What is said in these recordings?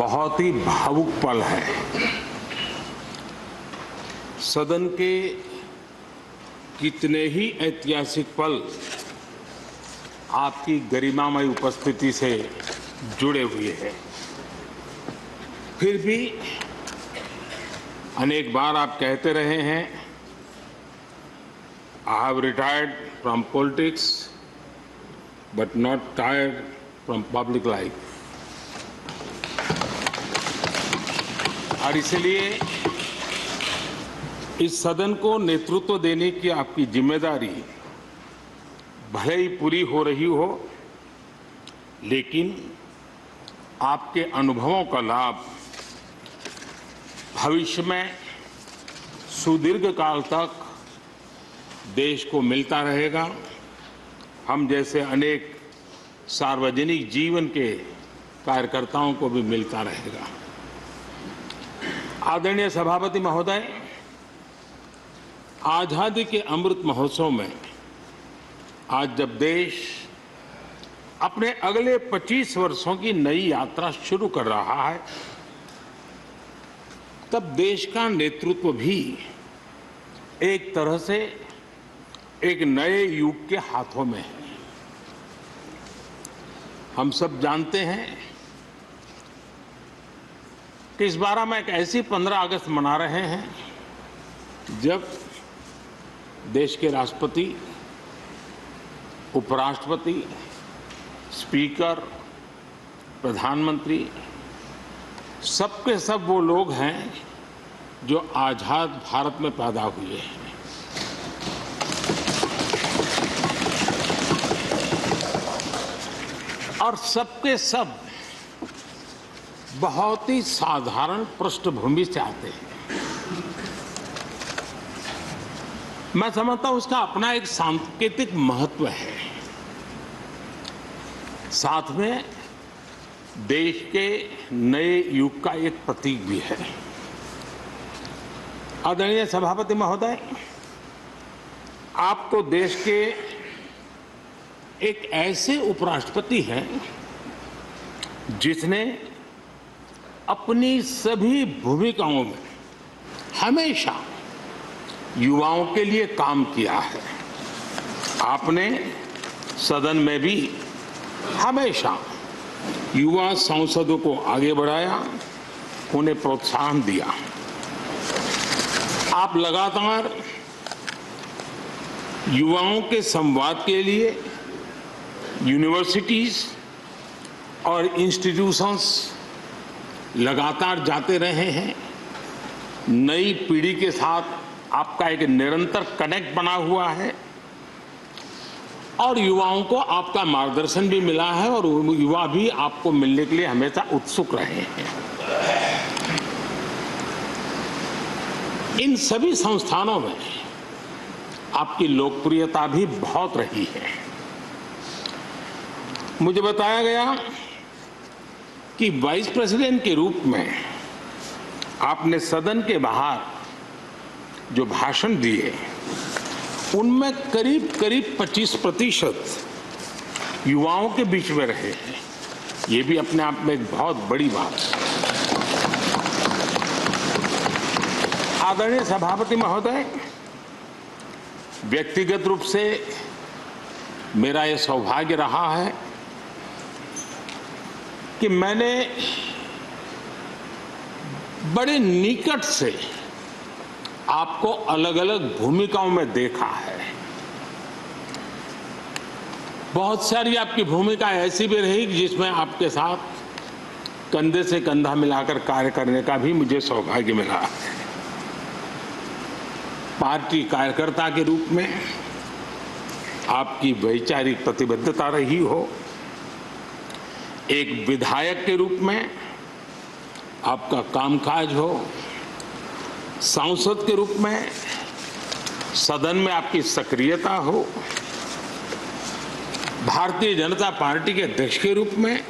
बहुत ही भावुक पल है। सदन के कितने ही ऐतिहासिक पल आपकी गरिमामय उपस्थिति से जुड़े हुए हैं। फिर भी अनेक बार आप कहते रहे हैं, I have retired from politics but not tired from public life. और इसलिए इस सदन को नेतृत्व देने की आपकी जिम्मेदारी भले ही पूरी हो रही हो, लेकिन आपके अनुभवों का लाभ भविष्य में सुदीर्घ काल तक देश को मिलता रहेगा। हम जैसे अनेक सार्वजनिक जीवन के कार्यकर्ताओं को भी मिलता रहेगा। आदरणीय सभापति महोदय, आजादी के अमृत महोत्सव में आज जब देश अपने अगले 25 वर्षों की नई यात्रा शुरू कर रहा है, तब देश का नेतृत्व भी एक तरह से एक नए युग के हाथों में है। हम सब जानते हैं कि इस बार हम एक ऐसी 15 अगस्त मना रहे हैं जब देश के राष्ट्रपति, उपराष्ट्रपति, स्पीकर, प्रधानमंत्री सबके सब वो लोग हैं जो आजाद भारत में पैदा हुए हैं। और सबके सब बहुत ही साधारण पृष्ठभूमि से आते हैं। मैं समझता हूं उसका अपना एक सांकेतिक महत्व है, साथ में देश के नए युग का एक प्रतीक भी है। आदरणीय सभापति महोदय, आप तो देश के एक ऐसे उपराष्ट्रपति हैं जिसने अपनी सभी भूमिकाओं में हमेशा युवाओं के लिए काम किया है। आपने सदन में भी हमेशा युवा सांसदों को आगे बढ़ाया, उन्हें प्रोत्साहन दिया। आप लगातार युवाओं के संवाद के लिए यूनिवर्सिटीज और इंस्टीट्यूशंस लगातार जाते रहे हैं। नई पीढ़ी के साथ आपका एक निरंतर कनेक्ट बना हुआ है और युवाओं को आपका मार्गदर्शन भी मिला है और युवा भी आपको मिलने के लिए हमेशा उत्सुक रहे हैं। इन सभी संस्थानों में आपकी लोकप्रियता भी बहुत रही है। मुझे बताया गया कि वाइस प्रेसिडेंट के रूप में आपने सदन के बाहर जो भाषण दिए, उनमें करीब 25% युवाओं के बीच में रहे हैं। ये भी अपने आप में एक बहुत बड़ी बात है। आदरणीय सभापति महोदय, व्यक्तिगत रूप से मेरा यह सौभाग्य रहा है कि मैंने बड़े निकट से आपको अलग अलग भूमिकाओं में देखा है। बहुत सारी आपकी भूमिका ऐसी भी रही जिसमें आपके साथ कंधे से कंधा मिलाकर कार्य करने का भी मुझे सौभाग्य मिला है। पार्टी कार्यकर्ता के रूप में आपकी वैचारिक प्रतिबद्धता रही हो, एक विधायक के रूप में आपका कामकाज हो, सांसद के रूप में सदन में आपकी सक्रियता हो, भारतीय जनता पार्टी के अध्यक्ष के रूप में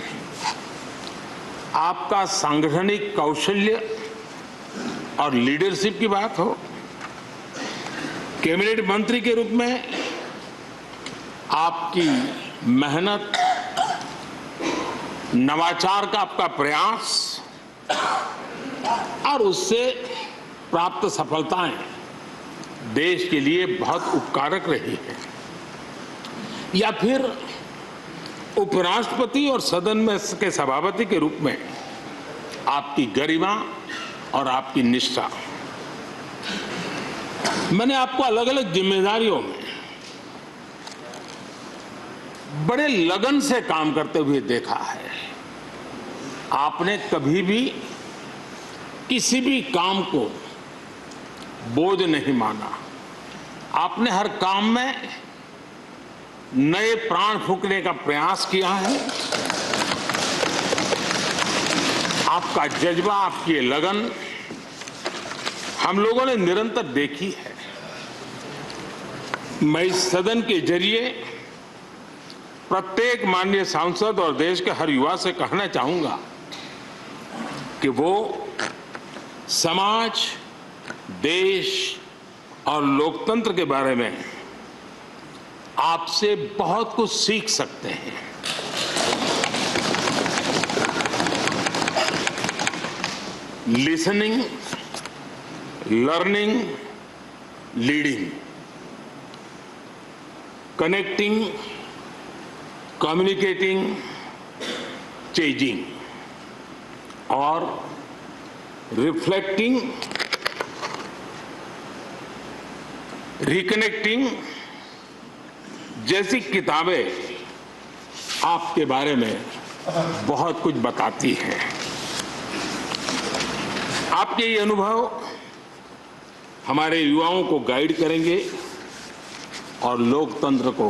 आपका सांगठनिक कौशल्य और लीडरशिप की बात हो, कैबिनेट मंत्री के रूप में आपकी मेहनत, नवाचार का आपका प्रयास और उससे प्राप्त सफलताएं देश के लिए बहुत उपकारक रही है, या फिर उपराष्ट्रपति और सदन में के सभापति के रूप में आपकी गरिमा और आपकी निष्ठा। मैंने आपको अलग अलग जिम्मेदारियों में बड़े लगन से काम करते हुए देखा है। आपने कभी भी किसी भी काम को बोझ नहीं माना। आपने हर काम में नए प्राण फूंकने का प्रयास किया है। आपका जज्बा, आपकी लगन हम लोगों ने निरंतर देखी है। मैं इस सदन के जरिए प्रत्येक माननीय सांसद और देश के हर युवा से कहना चाहूंगा कि वो समाज, देश और लोकतंत्र के बारे में आपसे बहुत कुछ सीख सकते हैं। Listening, learning, leading, connecting, communicating, changing और रिफ्लेक्टिंग, रिकनेक्टिंग जैसी किताबें आपके बारे में बहुत कुछ बताती हैं। आपके ये अनुभव हमारे युवाओं को गाइड करेंगे और लोकतंत्र को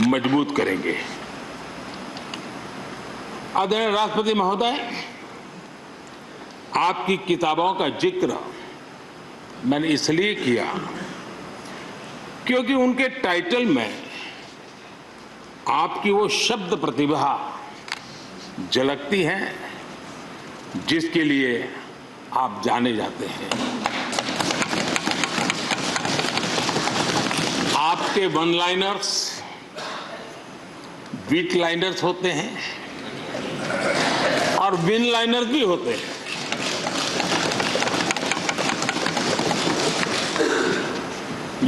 मजबूत करेंगे। आदरणीय राष्ट्रपति महोदय, आपकी किताबों का जिक्र मैंने इसलिए किया क्योंकि उनके टाइटल में आपकी वो शब्द प्रतिभा झलकती है जिसके लिए आप जाने जाते हैं। आपके वन लाइनर्स, बीट लाइनर्स होते हैं और विन लाइनर्स भी होते हैं।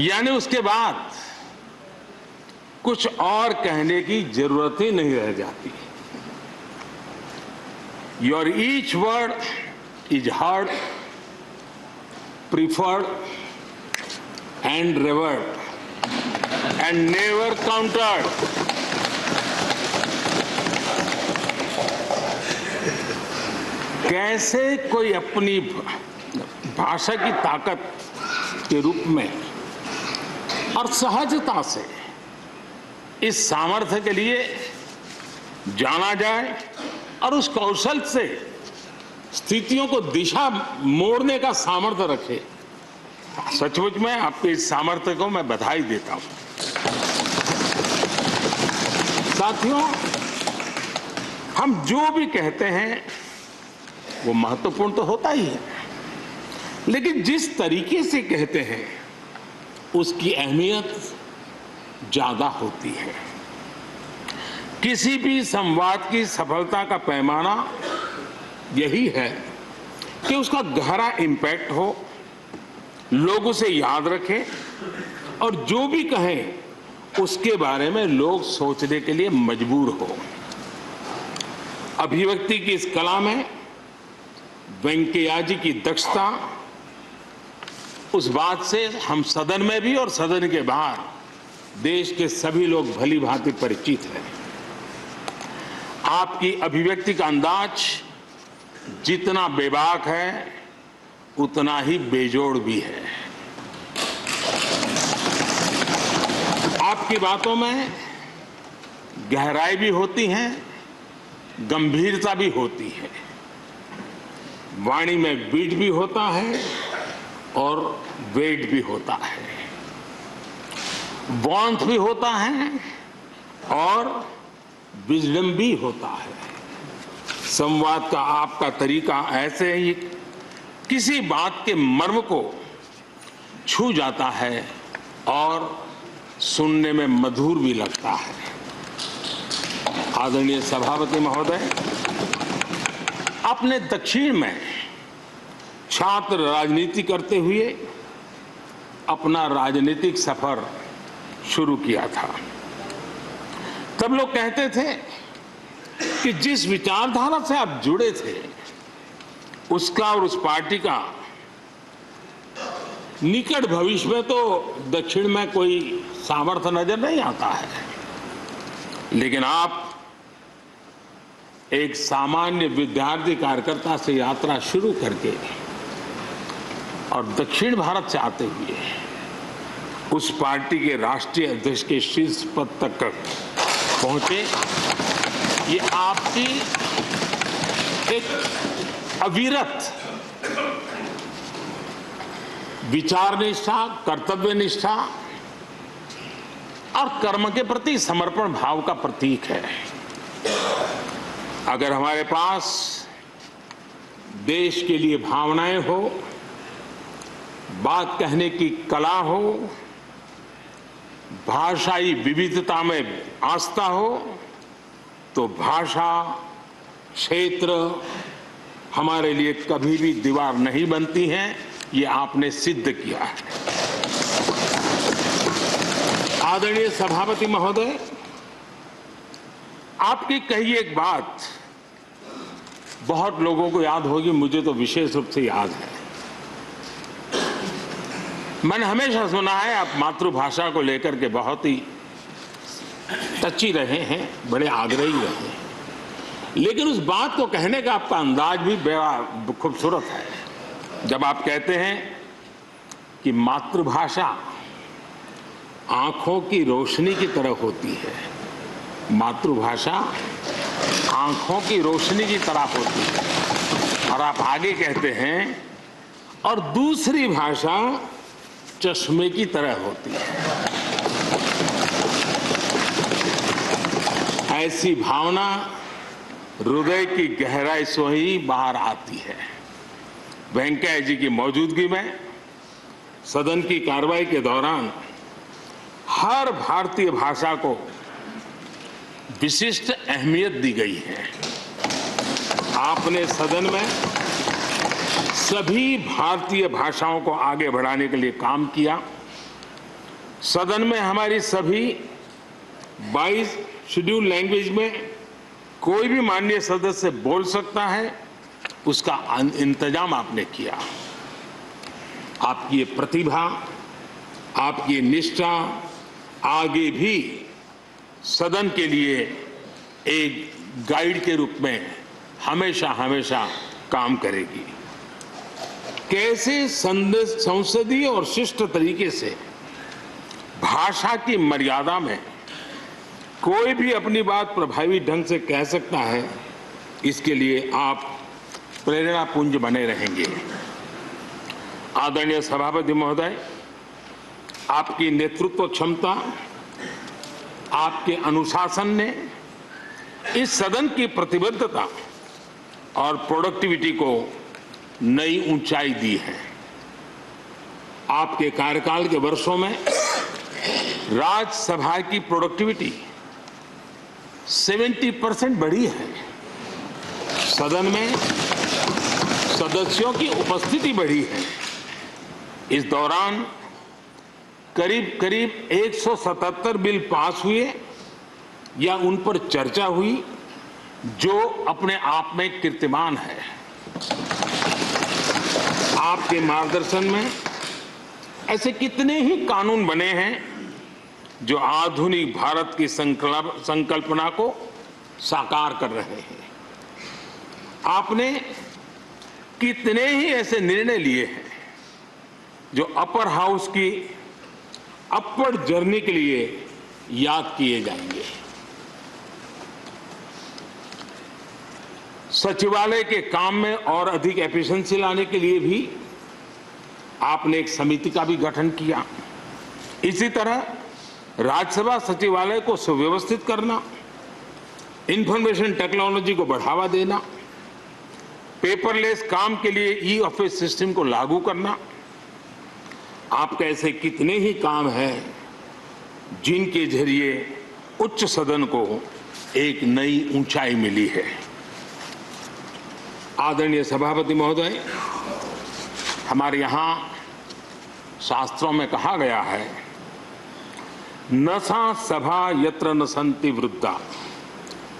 यानी उसके बाद कुछ और कहने की जरूरत ही नहीं रह जाती। Your each word is heard, preferred and reward and never countered. कैसे कोई अपनी भाषा की ताकत के रूप में और सहजता से इस सामर्थ्य के लिए जाना जाए और उस कौशल से स्थितियों को दिशा मोड़ने का सामर्थ्य रखे, सचमुच में आपके इस सामर्थ्य को मैं बधाई देता हूं। साथियों, हम जो भी कहते हैं वो महत्वपूर्ण तो होता ही है, लेकिन जिस तरीके से कहते हैं उसकी अहमियत ज्यादा होती है। किसी भी संवाद की सफलता का पैमाना यही है कि उसका गहरा इम्पैक्ट हो, लोग उसे याद रखें और जो भी कहें उसके बारे में लोग सोचने के लिए मजबूर हो। अभिव्यक्ति की इस कला में वेंकैया जी की दक्षता, उस बात से हम सदन में भी और सदन के बाहर देश के सभी लोग भली भांति परिचित हैं। आपकी अभिव्यक्ति का अंदाज जितना बेबाक है उतना ही बेजोड़ भी है। आपकी बातों में गहराई भी होती है, गंभीरता भी होती है, वाणी में बीट भी होता है और वेट भी होता है, वार्मथ भी होता है और विजडम भी होता है। संवाद का आपका तरीका ऐसे ही किसी बात के मर्म को छू जाता है और सुनने में मधुर भी लगता है। आदरणीय सभापति महोदय, आपने दक्षिण में छात्र राजनीति करते हुए अपना राजनीतिक सफर शुरू किया था। तब लोग कहते थे कि जिस विचारधारा से आप जुड़े थे उसका और उस पार्टी का निकट भविष्य में तो दक्षिण में कोई सामर्थ्य नजर नहीं आता है, लेकिन आप एक सामान्य विद्यार्थी कार्यकर्ता से यात्रा शुरू करके और दक्षिण भारत से आते हुए उस पार्टी के राष्ट्रीय अध्यक्ष के शीर्ष पद तक पहुंचे। ये आपकी एक अविरत विचार निष्ठा, कर्तव्य निष्ठा और कर्म के प्रति समर्पण भाव का प्रतीक है। अगर हमारे पास देश के लिए भावनाएं हो, बात कहने की कला हो, भाषाई विविधता में आस्था हो, तो भाषा क्षेत्र हमारे लिए कभी भी दीवार नहीं बनती हैं। ये आपने सिद्ध किया है। आदरणीय सभापति महोदय, आपकी कही एक बात बहुत लोगों को याद होगी, मुझे तो विशेष रूप से याद है। मैंने हमेशा सुना है आप मातृभाषा को लेकर के बहुत ही टची रहे हैं, बड़े आग्रही रहे हैं, लेकिन उस बात को कहने का आपका अंदाज भी बड़ा खूबसूरत है। जब आप कहते हैं कि मातृभाषा आंखों की रोशनी की तरह होती है, मातृभाषा आंखों की रोशनी की तरह होती है, और आप आगे कहते हैं और दूसरी भाषा चश्मे की तरह होती है। ऐसी भावना हृदय की गहराई से ही बाहर आती है। वेंकैया जी की मौजूदगी में सदन की कार्रवाई के दौरान हर भारतीय भाषा को विशिष्ट अहमियत दी गई है। आपने सदन में सभी भारतीय भाषाओं को आगे बढ़ाने के लिए काम किया। सदन में हमारी सभी 22 शेड्यूल लैंग्वेज में कोई भी माननीय सदस्य बोल सकता है, उसका इंतजाम आपने किया। आपकी ये प्रतिभा, आपकी ये निष्ठा आगे भी सदन के लिए एक गाइड के रूप में हमेशा हमेशा काम करेगी। कैसे संसदीय और शिष्ट तरीके से भाषा की मर्यादा में कोई भी अपनी बात प्रभावी ढंग से कह सकता है, इसके लिए आप प्रेरणा पुंज बने रहेंगे। आदरणीय सभापति महोदय, आपकी नेतृत्व क्षमता, आपके अनुशासन ने इस सदन की प्रतिबद्धता और प्रोडक्टिविटी को नई ऊंचाई दी है। आपके कार्यकाल के वर्षों में राज्यसभा की प्रोडक्टिविटी 70% बढ़ी है। सदन में सदस्यों की उपस्थिति बढ़ी है। इस दौरान करीब करीब 177 बिल पास हुए या उन पर चर्चा हुई, जो अपने आप में कीर्तिमान है। आपके मार्गदर्शन में ऐसे कितने ही कानून बने हैं जो आधुनिक भारत की संकल्पना को साकार कर रहे हैं। आपने कितने ही ऐसे निर्णय लिए हैं जो अपर हाउस की अपवर्ड जर्नी के लिए याद किए जाएंगे। सचिवालय के काम में और अधिक एफिशिएंसी लाने के लिए भी आपने एक समिति का भी गठन किया। इसी तरह राज्यसभा सचिवालय को सुव्यवस्थित करना, इंफॉर्मेशन टेक्नोलॉजी को बढ़ावा देना, पेपरलेस काम के लिए ई ऑफिस सिस्टम को लागू करना, आपके ऐसे कितने ही काम हैं जिनके जरिए उच्च सदन को एक नई ऊंचाई मिली है। आदरणीय सभापति महोदय, हमारे यहाँ शास्त्रों में कहा गया है, न सा सभा यत्र न सन्ति वृद्धा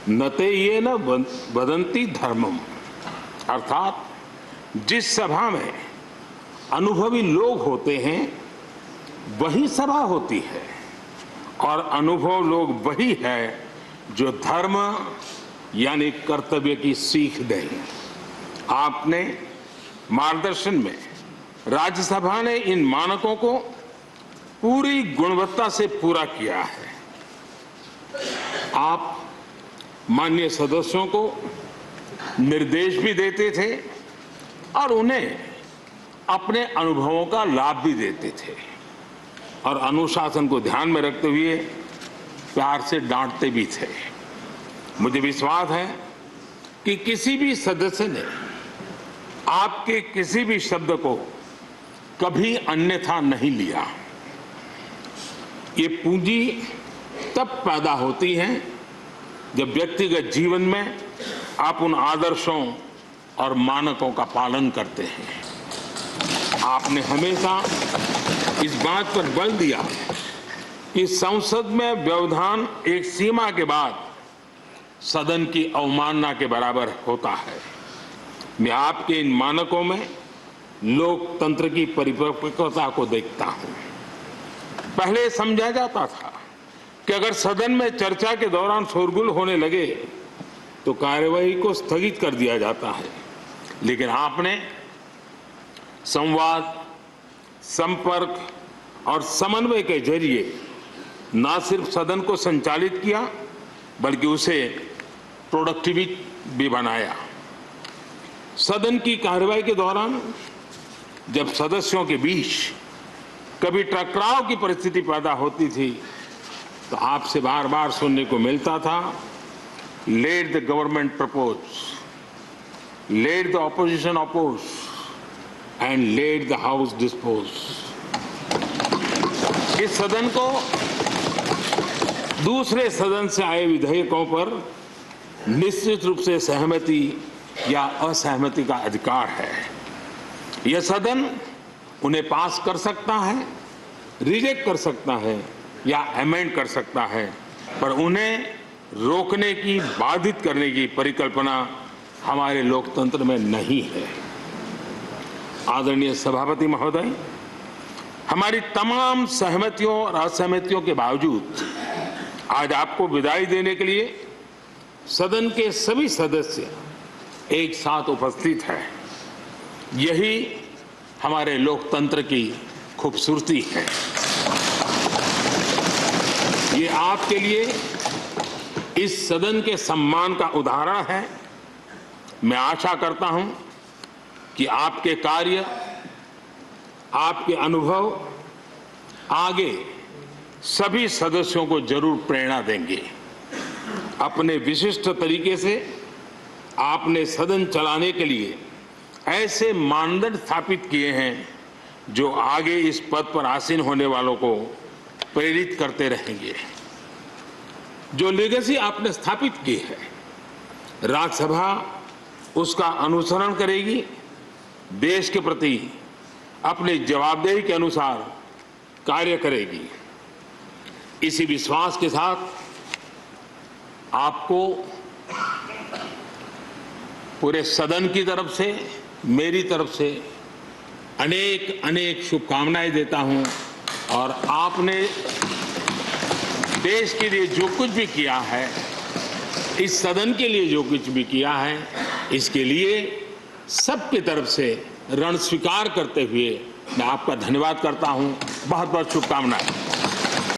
न ते ये न वदन्ति धर्मम। अर्थात जिस सभा में अनुभवी लोग होते हैं वही सभा होती है, और अनुभव लोग वही है जो धर्म यानी कर्तव्य की सीख दें। आपने मार्गदर्शन में राज्यसभा ने इन मानकों को पूरी गुणवत्ता से पूरा किया है। आप माननीय सदस्यों को निर्देश भी देते थे और उन्हें अपने अनुभवों का लाभ भी देते थे, और अनुशासन को ध्यान में रखते हुए प्यार से डांटते भी थे। मुझे विश्वास है कि किसी भी सदस्य ने आपके किसी भी शब्द को कभी अन्यथा नहीं लिया। ये पूंजी तब पैदा होती है जब व्यक्तिगत जीवन में आप उन आदर्शों और मानकों का पालन करते हैं। आपने हमेशा इस बात पर बल दिया कि संसद में व्यवधान एक सीमा के बाद सदन की अवमानना के बराबर होता है। मैं आपके इन मानकों में लोकतंत्र की परिपक्वता को देखता हूं। पहले समझा जाता था कि अगर सदन में चर्चा के दौरान शोरगुल होने लगे तो कार्यवाही को स्थगित कर दिया जाता है, लेकिन आपने संवाद, संपर्क और समन्वय के जरिए न सिर्फ सदन को संचालित किया बल्कि उसे प्रोडक्टिव भी बनाया। सदन की कार्यवाही के दौरान जब सदस्यों के बीच कभी टकराव की परिस्थिति पैदा होती थी तो आपसे बार बार सुनने को मिलता था, let the government propose, let the opposition oppose and let the house dispose. इस सदन को दूसरे सदन से आए विधेयकों पर निश्चित रूप से सहमति या असहमति का अधिकार है। यह सदन उन्हें पास कर सकता है, रिजेक्ट कर सकता है या अमेंड कर सकता है, पर उन्हें रोकने की, बाधित करने की परिकल्पना हमारे लोकतंत्र में नहीं है। आदरणीय सभापति महोदय, हमारी तमाम सहमतियों और असहमतियों के बावजूद आज आपको विदाई देने के लिए सदन के सभी सदस्य एक साथ उपस्थित हैं। यही हमारे लोकतंत्र की खूबसूरती है। ये आपके लिए इस सदन के सम्मान का उदाहरण है। मैं आशा करता हूं कि आपके कार्य, आपके अनुभव आगे सभी सदस्यों को जरूर प्रेरणा देंगे। अपने विशिष्ट तरीके से आपने सदन चलाने के लिए ऐसे मानदंड स्थापित किए हैं जो आगे इस पद पर आसीन होने वालों को प्रेरित करते रहेंगे। जो लेगेसी आपने स्थापित की है, राज्यसभा उसका अनुसरण करेगी, देश के प्रति अपनी जवाबदेही के अनुसार कार्य करेगी। इसी विश्वास के साथ आपको पूरे सदन की तरफ से, मेरी तरफ से अनेक अनेक शुभकामनाएं देता हूं, और आपने देश के लिए जो कुछ भी किया है, इस सदन के लिए जो कुछ भी किया है, इसके लिए सबकी तरफ से ऋण स्वीकार करते हुए मैं आपका धन्यवाद करता हूं। बहुत बहुत शुभकामनाएं।